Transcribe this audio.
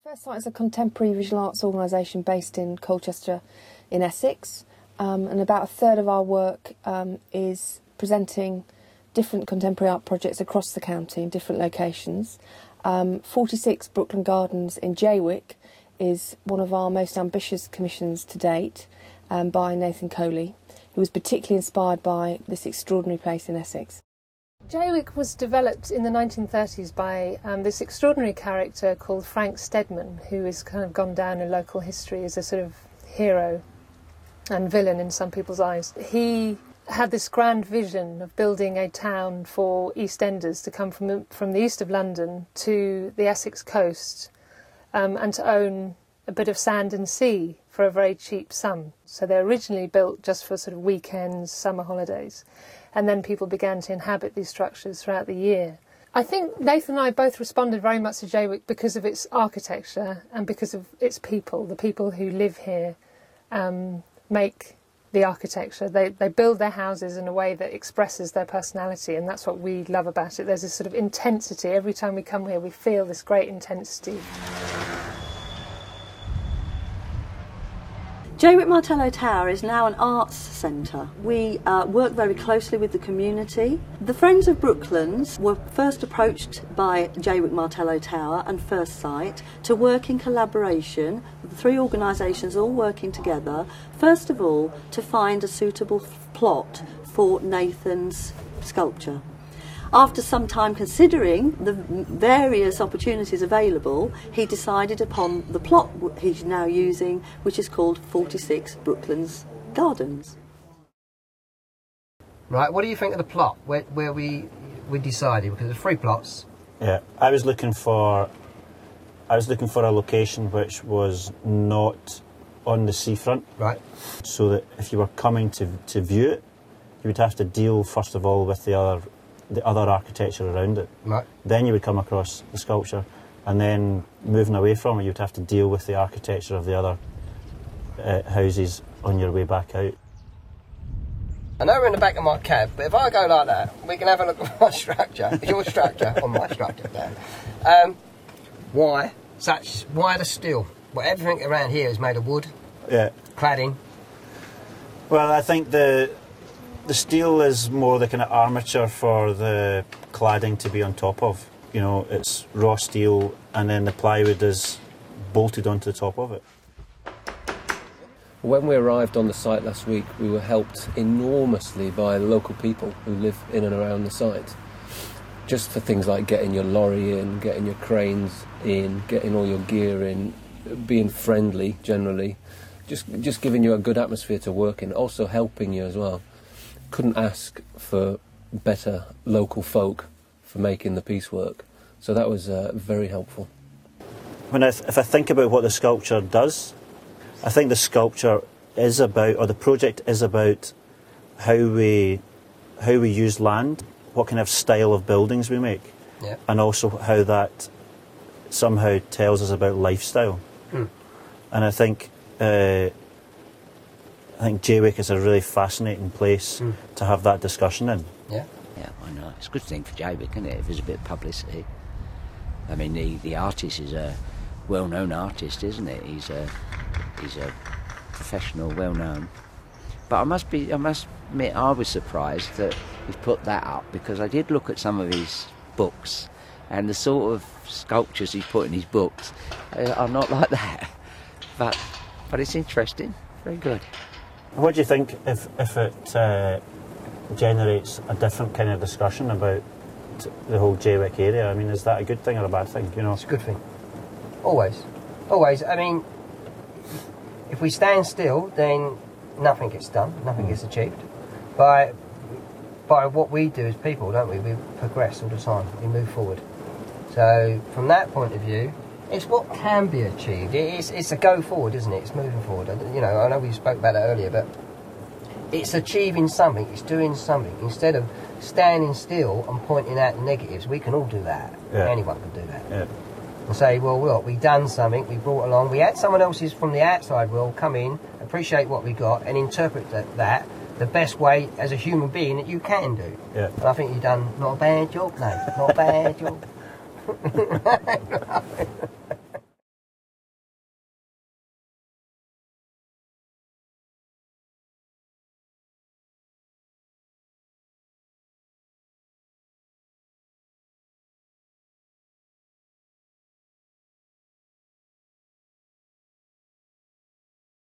First Sight is a contemporary visual arts organisation based in Colchester in Essex, and about a third of our work is presenting different contemporary art projects across the county in different locations. 46 Brooklands Gardens in Jaywick is one of our most ambitious commissions to date, by Nathan Coley, who was particularly inspired by this extraordinary place in Essex. Jaywick was developed in the 1930s by this extraordinary character called Frank Stedman, who has kind of gone down in local history as a sort of hero and villain in some people's eyes. He had this grand vision of building a town for East Enders to come from the east of London to the Essex coast, and to own a bit of sand and sea for a very cheap sum. So they originally built just for sort of weekends, summer holidays, and then people began to inhabit these structures throughout the year. I think Nathan and I both responded very much to Jaywick because of its architecture and because of its people. The people who live here make the architecture. They build their houses in a way that expresses their personality, and that's what we love about it. There's this sort of intensity. Every time we come here, we feel this great intensity. Jaywick Martello Tower is now an arts centre. We work very closely with the community. The Friends of Brooklands were first approached by Jaywick Martello Tower and First Sight to work in collaboration, the three organisations all working together, first of all to find a suitable plot for Nathan's sculpture. After some time considering the various opportunities available, he decided upon the plot he's now using, which is called 46 Brooklands Gardens. Right, what do you think of the plot where we decided? Because there's 3 plots. Yeah, I was looking for a location which was not on the seafront. Right. So that if you were coming to view it, you would have to deal first of all with the other architecture around it. Right. Then you would come across the sculpture, and then moving away from it, you'd have to deal with the architecture of the other houses on your way back out. I know we're in the back of my cab, but if I go like that, we can have a look at my structure, your structure, or my structure there. Why the steel? Well, everything around here is made of wood. Yeah. Cladding. Well, I think the steel is more the kind of armature for the cladding to be on top of. You know, it's raw steel, and then the plywood is bolted onto the top of it. When we arrived on the site last week, we were helped enormously by the local people who live in and around the site. Just for things like getting your lorry in, getting your cranes in, getting all your gear in, being friendly generally, just giving you a good atmosphere to work in, also helping you as well. Couldn't ask for better local folk for making the piece work, so that was very helpful. If I think about what the sculpture does, I think the sculpture is about, or the project is about, how we use land, what kind of style of buildings we make, yeah, and also how that somehow tells us about lifestyle. And I think Jaywick is a really fascinating place to have that discussion in. Yeah. Yeah, why not? It's a good thing for Jaywick, isn't it, if there's a bit of publicity. I mean, the artist is a well-known artist, isn't it? He's a professional, well-known. But I must admit, I was surprised that he's put that up, because I did look at some of his books, and the sort of sculptures he's put in his books are not like that. But it's interesting. Very good. What do you think if it generates a different kind of discussion about the whole Jaywick area? I mean, is that a good thing or a bad thing? You know, it's a good thing. Always. I mean, if we stand still, then nothing gets done, nothing gets achieved. By what we do as people, don't we? We progress all the time. We move forward. So from that point of view, it's what can be achieved. It's a go forward, isn't it? It's moving forward. You know, I know we spoke about that earlier, but it's achieving something. It's doing something. Instead of standing still and pointing out the negatives, we can all do that. Yeah. Anyone can do that. Yeah. And say, well, look, we've done something. We brought along. We had someone else's from the outside will come in, appreciate what we got, and interpret that the best way as a human being that you can do. Yeah. And I think you've done not a bad job, no, not a bad job.